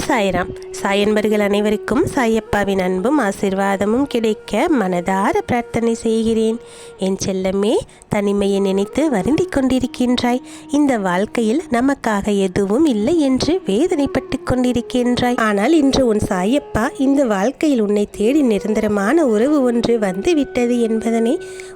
சாய்ராம். சாயன்பர்கள் அனைவருக்கும் சாயப்பாவின் அன்பும் ஆசீர்வாதமும் கிடைக்க மனதார பிரார்த்தனை செய்கிறேன். என் செல்லமே, தனிமையை நினைத்து வருந்தி கொண்டிருக்கின்றாய். இந்த வாழ்க்கையில் நமக்காக எதுவும் இல்லை என்று வேதனைப்பட்டு கொண்டிருக்கின்றாய். ஆனால் இன்று உன் சாயப்பா இந்த வாழ்க்கையில் உன்னை தேடி நிரந்தரமான உறவு ஒன்று வந்துவிட்டது என்பதனை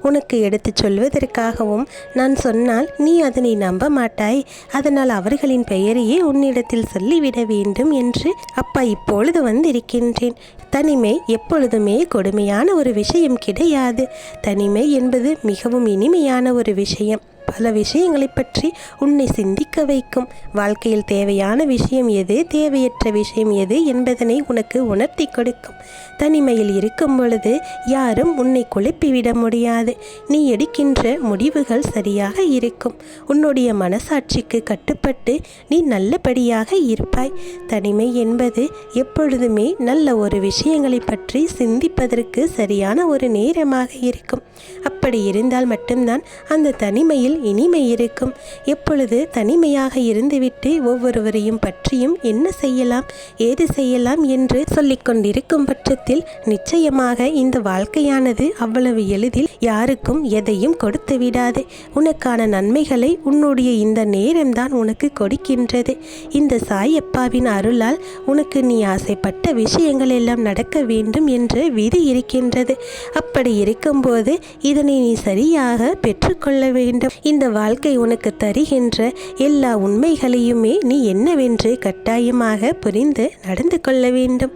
உனக்கு எடுத்துச் சொல்வதற்காகவும் நான் சொன்னால் நீ அதனை நம்ப மாட்டாய். அதனால் அவர்களின் பெயரையே உன்னிடத்தில் சொல்லிவிட வேண்டும் என்று அப்பா இப்பொழுது வந்திருக்கின்றேன். தனிமை எப்பொழுதுமே கொடுமையான ஒரு விஷயம் கிடையாது. தனிமை என்பது மிகவும் இனிமையான ஒரு விஷயம். பல விஷயங்களை பற்றி உன்னை சிந்திக்க வைக்கும். வாழ்க்கையில் தேவையான விஷயம் எது, தேவையற்ற விஷயம் எது என்பதனை உனக்கு உணர்த்தி கொடுக்கும். தனிமையில் இருக்கும் பொழுது யாரும் உன்னை குழப்பிவிட முடியாது. நீ எடுக்கின்ற முடிவுகள் சரியாக இருக்கும். உன்னுடைய மனசாட்சிக்கு கட்டுப்பட்டு நீ நல்லபடியாக இருப்பாய். தனிமை என்பது எப்பொழுதுமே நல்ல ஒரு விஷயங்களை பற்றி சிந்திப்பதற்கு சரியான ஒரு நேரமாக இருக்கும். அப்படி இருந்தால் மட்டும்தான் அந்த தனிமையில் இனிமை இருக்கும். எப்பொழுது தனிமையாக இருந்துவிட்டு ஒவ்வொருவரையும் பற்றியும் என்ன செய்யலாம், ஏது செய்யலாம் என்று சொல்லிக் கொண்டிருக்கும் பட்சத்தில் நிச்சயமாக இந்த வாழ்க்கையானது அவ்வளவு எளிதில் யாருக்கும் எதையும் கொடுத்து விடாது. உனக்கான நன்மைகளை உன்னுடைய இந்த நேரம்தான் உனக்கு கொடுக்கின்றது. இந்த சாயப்பாவின் அருளால் உனக்கு நீ ஆசைப்பட்ட விஷயங்கள் எல்லாம் நடக்க வேண்டும் என்று விதி இருக்கின்றது. அப்படி இருக்கும்போது இதனை நீ சரியாக பெற்றுக்கொள்ள வேண்டும். இந்த வாழ்க்கை உனக்கு தருகின்ற எல்லா உண்மைகளையுமே நீ என்னவென்று கட்டாயமாக புரிந்து நடந்து கொள்ள வேண்டும்.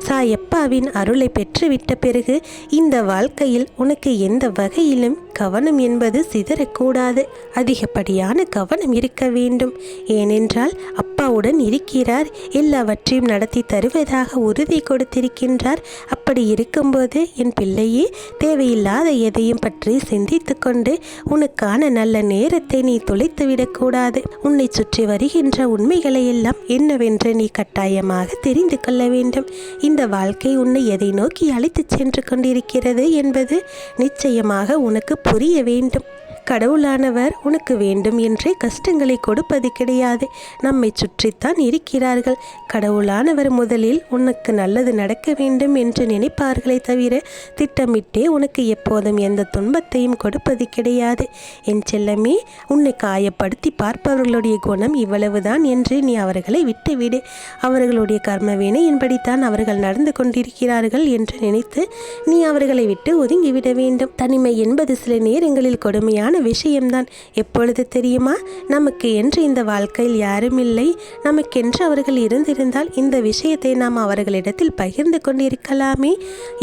சாயப்பாவின் அருளை பெற்றுவிட்ட பிறகு இந்த வாழ்க்கையில் உனக்கு எந்த வகையிலும் கவனம் என்பது சிதறக்கூடாது. அதிகப்படியான கவனம் இருக்க வேண்டும். ஏனென்றால் அப்பாவுடன் இருக்கிறார், எல்லாவற்றையும் நடத்தி தருவதாக உறுதி கொடுத்திருக்கின்றார். அப்படி இருக்கும்போது என் பிள்ளையே, தேவையில்லாத எதையும் பற்றி சிந்தித்து கொண்டு உனக்கான நல்ல நேரத்தை நீ தொலைத்துவிடக்கூடாது. உன்னை சுற்றி வருகின்ற உண்மைகளை எல்லாம் என்னவென்று நீ கட்டாயமாக தெரிந்து கொள்ள வேண்டும். இந்த வாழ்க்கை உன்னை எதை நோக்கி அழைத்துச் சென்று கொண்டிருக்கிறது என்பது நிச்சயமாக உனக்கு புரிய வேண்டும். கடவுளானவர் உனக்கு வேண்டும் என்றே கஷ்டங்களை கொடுப்பது கிடையாது. நம்மை சுற்றித்தான் இருக்கிறார்கள். கடவுளானவர் முதலில் உனக்கு நல்லது நடக்க வேண்டும் என்று நினைப்பார்களே தவிர திட்டமிட்டே உனக்கு எப்போதும் எந்த துன்பத்தையும் கொடுப்பது கிடையாது. என் செல்லமே, உன்னை காயப்படுத்தி பார்ப்பவர்களுடைய குணம் இவ்வளவுதான் என்று நீ அவர்களை விட்டுவிடு. அவர்களுடைய கர்ம வினையின்படித்தான் அவர்கள் நடந்து கொண்டிருக்கிறார்கள் என்று நினைத்து நீ அவர்களை விட்டு ஒதுங்கிவிட வேண்டும். தனிமை என்பது சில நேரங்களில் கொடுமையான விஷயம்தான். எப்பொழுது தெரியுமா? நமக்கு என்று இந்த வாழ்க்கையில் யாரும் இல்லை. நமக்கென்று அவர்கள் இருந்திருந்தால் இந்த விஷயத்தை நாம் அவர்களிடத்தில் பகிர்ந்து கொண்டிருக்கலாமே.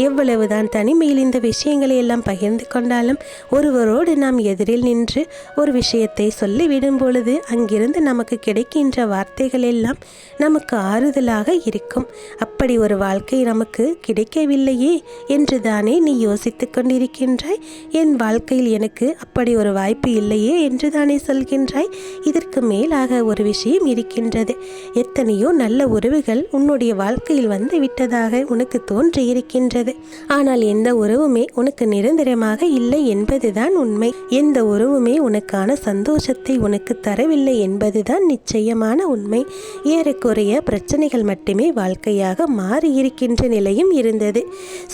எவ்வளவுதான் தனிமையில் இந்த விஷயங்களை எல்லாம் பகிர்ந்து கொண்டாலும் ஒருவரோடு நாம் எதிரில் நின்று ஒரு விஷயத்தை சொல்லிவிடும் பொழுது அங்கிருந்து நமக்கு கிடைக்கின்ற வார்த்தைகள் எல்லாம் நமக்கு ஆறுதலாக இருக்கும். அப்படி ஒரு வாழ்க்கை நமக்கு கிடைக்கவில்லையே என்று தானே நீ யோசித்து கொண்டிருக்கின்றாய். என் வாழ்க்கையில் எனக்கு அப்படி ஒரு வாய்ப்பு இல்லையே என்று தானே சொல்கின்றாய். இதற்கு மேலாக ஒரு விஷயம் இருக்கின்றது. எத்தனையோ நல்ல உறவுகள் உன்னுடைய வாழ்க்கையில் வந்து விட்டதாக உனக்கு தோன்றி இருக்கின்றது. ஆனால் எந்த உறவுமே உனக்கு நிரந்தரமாக இல்லை என்பதுதான் உண்மை. எந்த உறவுமே உனக்கான சந்தோஷத்தை உனக்கு தரவில்லை என்பதுதான் நிச்சயமான உண்மை. ஏறக்குறைய பிரச்சனைகள் மட்டுமே வாழ்க்கையாக மாறி இருக்கின்ற நிலையும் இருந்தது.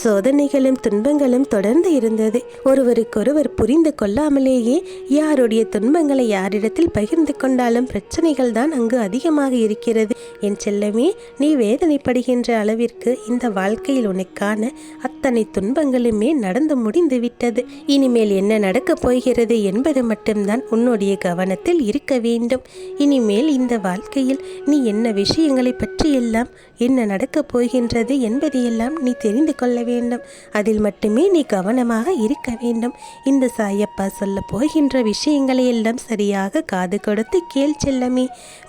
சோதனைகளும் துன்பங்களும் தொடர்ந்து இருந்தது. ஒருவருக்கொருவர் புரிந்து கொள்ளாமலேயே யாருடைய துன்பங்களை யாரிடத்தில் பகிர்ந்து கொண்டாலும் பிரச்சனைகள் தான் அங்கு அதிகமாக இருக்கிறது. என் செல்லமே, நீ வேதனைப்படுகின்ற அளவிற்கு இந்த வாழ்க்கையில் உனக்கான அத்தனை துன்பங்களுமே நடந்து முடிந்து விட்டது. இனிமேல் என்ன நடக்கப் போகிறது என்பது மட்டும்தான் உன்னுடைய கவனத்தில் இருக்க வேண்டும். இனிமேல் இந்த வாழ்க்கையில் நீ என்ன விஷயங்களை பற்றியெல்லாம் என்ன நடக்கப் போகின்றது என்பதையெல்லாம் நீ தெரிந்து கொள்ள வேண்டும். அதில் மட்டுமே நீ கவனமாக இருக்க வேண்டும். இந்த சாயப்பா சொல்ல போகின்ற விஷயங்களை எல்லாம் சரியாக காது கொடுத்து கேள் செல்லமே.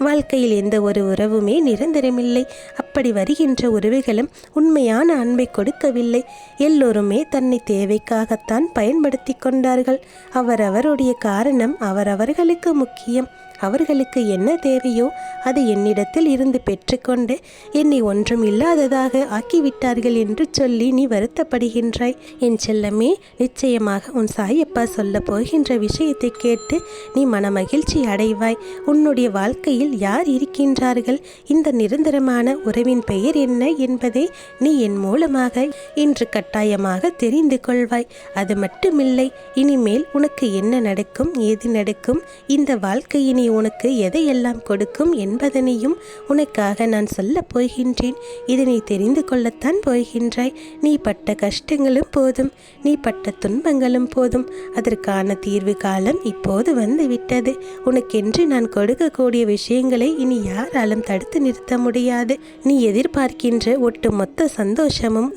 வாழ்க்கையில் எந்த ஒரு உறவுமே நிரந்தரமில்லை. அப்படி வருகின்ற உறவுகளும் உண்மையான அன்பை கொடுக்கவில்லை. எல்லோருமே தன்னை தேவைக்காகத்தான் பயன்படுத்தி கொண்டார்கள். அவரவருடைய காரணம் அவரவர்களுக்கு முக்கியம். அவர்களுக்கு என்ன தேவையோ அதை என்னிடத்தில் இருந்து பெற்றுக்கொண்டு என்னை ஒன்றும் இல்லாததாக ஆக்கிவிட்டார்கள் என்று சொல்லி நீ வருத்தப்படுகின்றாய். என் செல்லமே, நிச்சயமாக உன் சாயப்பா சொல்ல போகின்ற விஷயத்தை கேட்டு நீ மனமகிழ்ச்சி அடைவாய். உன்னுடைய வாழ்க்கையில் யார் இருக்கின்றார்கள், இந்த நிரந்தரமான உறவின் பெயர் என்ன என்பதை நீ என் மூலமாக இன்று கட்டாயமாக தெரிந்து கொள்வாய். அது மட்டுமில்லை, இனிமேல் உனக்கு என்ன நடக்கும், ஏது நடக்கும், இந்த வாழ்க்கையினை உனக்கு எதையெல்லாம் கொடுக்கும் என்பதனையும் உனக்காக நான் சொல்ல போகின்றேன். இதனை தெரிந்து கொள்ளத்தான் போகின்றாய். நீ பட்ட கஷ்டங்களும் போதும், நீ பட்ட துன்பங்களும் போதும். அதற்கான தீர்வு காலம் இப்போது வந்துவிட்டது. உனக்கென்று நான் கொடுக்கக்கூடிய விஷயங்களை இனி யாராலும் தடுத்து நிறுத்த முடியாது. நீ எதிர்பார்க்கின்ற ஒட்டுமொத்த சந்தோஷமும்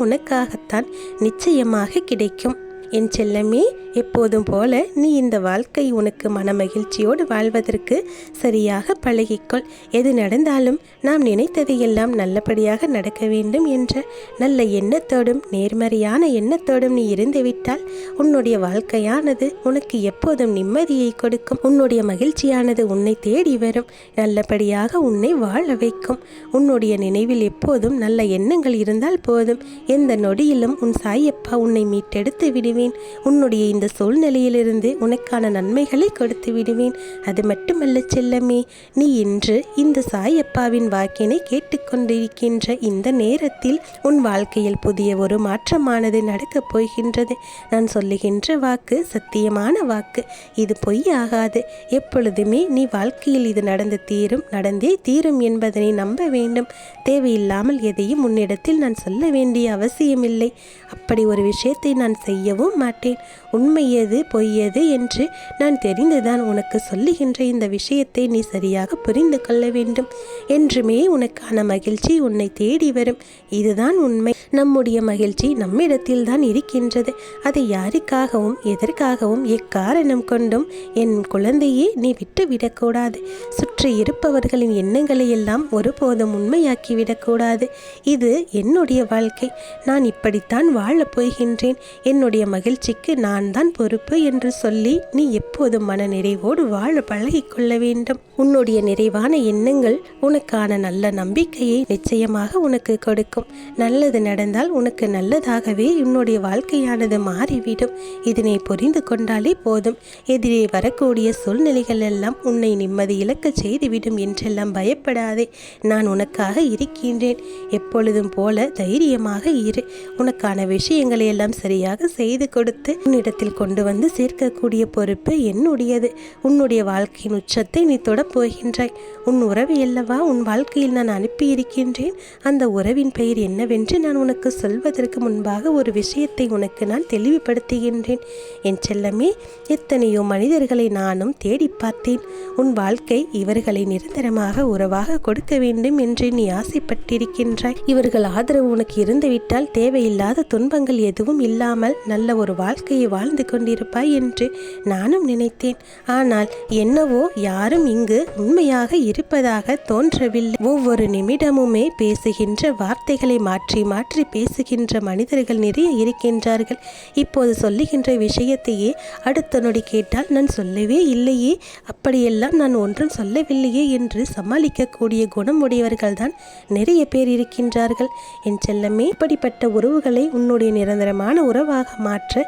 உனக்காகத்தான் நிச்சயமாக கிடைக்கும். என் செல்லமே, எப்போதும் போல நீ இந்த வாழ்க்கை உனக்கு மனமகிழ்ச்சியோடு வாழ்வதற்கு சரியாக பழகிக்கொள். எது நடந்தாலும் நாம் நினைத்ததையெல்லாம் நல்லபடியாக நடக்க வேண்டும் என்ற நல்ல எண்ணத்தோடும் நேர்மறையான எண்ணத்தோடும் நீ இருந்துவிட்டால் உன்னுடைய வாழ்க்கையானது உனக்கு எப்போதும் நிம்மதியை கொடுக்கும். உன்னுடைய மகிழ்ச்சியானது உன்னை தேடி வரும், நல்லபடியாக உன்னை வாழ வைக்கும். உன்னுடைய நினைவில் எப்போதும் நல்ல எண்ணங்கள் இருந்தால் போதும், எந்த நொடியிலும் உன் சாயப்பா உன்னை மீட்டெடுத்து விடுவேன். உன்னுடைய இந்த சூழ்நிலையிலிருந்து உனக்கான நன்மைகளை கொடுத்து விடுவேன். அது மட்டுமல்ல செல்லமே, நீ இன்று இந்த சாயப்பாவின் வாக்கினை கேட்டுக்கொண்டிருக்கின்ற இந்த நேரத்தில் உன் வாழ்க்கையில் புதிய ஒரு மாற்றமானது நடக்கப் போகின்றது. நான் சொல்லுகின்ற வாக்கு சத்தியமான வாக்கு, இது பொய்யாகாது. எப்பொழுதுமே நீ வாழ்க்கையில் இது நடந்தே தீரும் என்பதனை நம்ப வேண்டும். தேவையில்லாமல் எதையும் உன்னிடத்தில் நான் சொல்ல வேண்டிய அவசியமில்லை. அப்படி ஒரு விஷயத்தை நான் செய்யவும் மாட்டேன். உண்மை எது பொய் எது என்று நான் தெரிந்துதான் உனக்கு சொல்லுகின்ற இந்த விஷயத்தை நீ சரியாக புரிந்து கொள்ள வேண்டும். என்றுமே உனக்கான மகிழ்ச்சி உன்னை தேடி வரும். இதுதான் உண்மை. நம்முடைய மகிழ்ச்சி நம்மிடத்தில் தான் இருக்கின்றது. அதை யாருக்காகவும் எதற்காகவும் எக்காரணம் கொண்டும் என் குழந்தையே நீ விட்டுவிடக்கூடாது. சுற்றி இருப்பவர்களின் எண்ணங்களை எல்லாம் ஒருபோதும் உண்மையாக்கிவிடக்கூடாது. இது என்னுடைய வாழ்க்கை, நான் இப்படித்தான் வாழப் போகின்றேன், என்னுடைய மகிழ்ச்சிக்கு நான் தான் பொறுப்பு என்று சொல்லி நீ எப்போதும் மன நிறைவோடு வாழ பழகிக்கொள்ள வேண்டும். உன்னுடைய நிறைவான எண்ணங்கள் உனக்கான நல்ல நம்பிக்கையை நிச்சயமாக உனக்கு கொடுக்கும். நல்லது நடந்தால் உனக்கு நல்லதாகவே உன்னுடைய வாழ்க்கையானது மாறிவிடும். இதனை புரிந்து கொண்டாலே போதும். எதிரே வரக்கூடிய சூழ்நிலைகள் எல்லாம் உன்னை நிம்மதி இழக்க செய்துவிடும் என்றெல்லாம் பயப்படாதே. நான் உனக்காக இருக்கின்றேன். எப்பொழுதும் போல தைரியமாக இரு. உனக்கான விஷயங்களை எல்லாம் சரியாக செய்து கொடுத்து உன்னிடத்தில் கொண்டு வந்து சேர்க்கக்கூடிய பொறுப்பு என்னுடையது. உன்னுடைய வாழ்க்கையின் உச்சத்தை நீ தொடப்போகின்றாய். உன் உறவு அல்லவா உன் வாழ்க்கையில் நான் அனுப்பியிருக்கின்றேன். அந்த உறவின் பெயர் என்னவென்று நான் உனக்கு சொல்வதற்கு முன்பாக ஒரு விஷயத்தை உனக்கு நான் தெளிவுபடுத்துகின்றேன். என் செல்லமே, எத்தனையோ மனிதர்களை நானும் தேடி பார்த்தேன். உன் வாழ்க்கை இவர்களை நிரந்தரமாக உறவாக கொடுக்க வேண்டும் என்று நீ ஆசைப்பட்டிருக்கின்றாய். இவர்கள் ஆதரவு உனக்கு இருந்துவிட்டால் தேவையில்லாத துன்பங்கள் எதுவும் இல்லாமல் நல்ல ஒரு வாழ்க்கையை வாழ்ந்து கொண்டிருப்பாய் என்று நானும் நினைத்தேன். ஆனால் என்னவோ யாரும் இங்கு உண்மையாக இருப்பதாக தோன்றவில்லை. ஒவ்வொரு நிமிடமுமே பேசுகின்ற வார்த்தைகளை மாற்றி மாற்றி பேசுகின்ற மனிதர்கள் நிறைய இருக்கின்றார்கள். இப்போது சொல்லுகின்ற விஷயத்தையே அடுத்த நொடி கேட்டால் நான் சொல்லவே இல்லையே, அப்படியெல்லாம் நான் ஒன்றும் சொல்லவில்லையே என்று சமாளிக்கக்கூடிய குணம் உடையவர்கள் தான் நிறைய பேர் இருக்கின்றார்கள். என் செல்லமே, இப்படிப்பட்ட உறவுகளை உன்னுடைய நிரந்தரமான உறவாக மாற்ற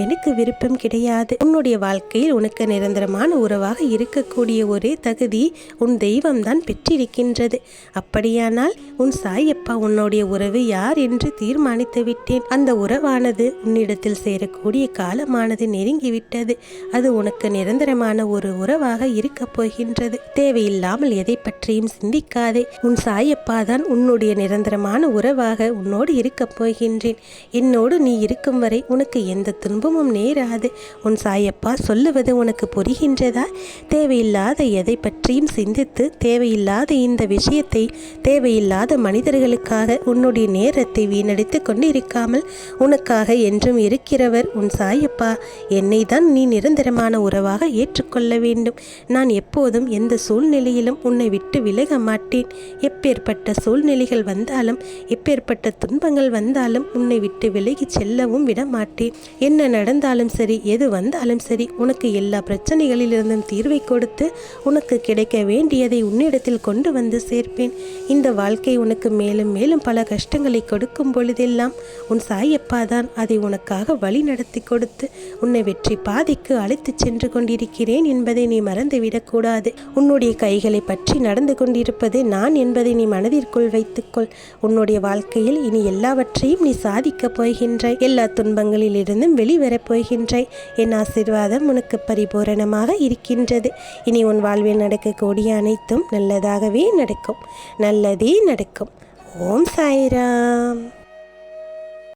எனக்கு விருப்பம் கிடையாது. உன்னுடைய வாழ்க்கையில் உனக்கு நிரந்தரமான உறவாக இருக்கக்கூடிய ஒரே தகுதி உன் தெய்வம்தான் பெற்றிருக்கின்றது. அப்படியானால் உன் சாயப்பா உன்னுடைய உறவு யார் என்று தீர்மானித்து விட்டேன். அந்த உறவானது உன்னிடத்தில் சேரக்கூடிய காலமானது நெருங்கிவிட்டது. அது உனக்கு நிரந்தரமான ஒரு உறவாக இருக்கப் போகின்றது. தேவையில்லாமல் எதை பற்றியும் சிந்திக்காதே. உன் சாயப்பா தான் உன்னுடைய நிரந்தரமான உறவாக உன்னோடு இருக்கப் போகின்றேன். என்னோடு நீ இருக்கும் வரை உனக்கு எந்த துன்பமும் நேராது. உன் சாயப்பா சொல்லுவது உனக்கு புரிகின்றதா? தேவையில்லாத எதை பற்றியும் சிந்தித்து தேவையில்லாத இந்த விஷயத்தை தேவையில்லாத மனிதர்களுக்காக உன்னுடைய நேரத்தை வீணடித்து கொண்டிருக்காமல் உனக்காக என்றும் இருக்கிறவர் உன் சாயப்பா. என்னை தான் நீ நிரந்தரமான உறவாக ஏற்றுக்கொள்ள வேண்டும். நான் எப்போதும் எந்த சூழ்நிலையிலும் உன்னை விட்டு விலக மாட்டேன். எப்பேற்பட்ட சூழ்நிலைகள் வந்தாலும் எப்பேற்பட்ட துன்பங்கள் வந்தாலும் உன்னை விட்டு விலகி செல்லவும் விட மாட்டேன். என்ன நடந்தாலும் சரி, எது வந்தாலும் சரி, உனக்கு எல்லா பிரச்சனைகளிலிருந்தும் தீர்வை கொடுத்து உனக்கு கிடைக்க வேண்டியதை உன்னிடத்தில் கொண்டு வந்து சேர்ப்பேன். இந்த வாழ்க்கை உனக்கு மேலும் மேலும் பல கஷ்டங்களை கொடுக்கும் பொழுதெல்லாம் உன் சாயப்பா தான் அதை உனக்காக வழி நடத்தி கொடுத்து உன்னை வெற்றி பாதைக்கு அழைத்துச் சென்று கொண்டிருக்கிறேன் என்பதை நீ மறந்துவிடக்கூடாது. உன்னுடைய கைகளை பற்றி நடந்து கொண்டிருப்பது நான் என்பதை நீ மனதிற்குள் வைத்துக்கொள். உன்னுடைய வாழ்க்கையில் இனி எல்லாவற்றையும் நீ சாதிக்கப் போகின்றாய். எல்லா துன்பங்களிலிருந்தும் வெளிவரப் போகின்றாய். என் ஆசீர்வாதம் உனக்கு பரிபூரணமாக இருக்கின்றது. இனி உன் வாழ்வில் நடக்கக்கூடிய அனைத்தும் நல்லதாகவே நடக்கும். நல்லதே நடக்கும். ஓம் சாய்ராம்.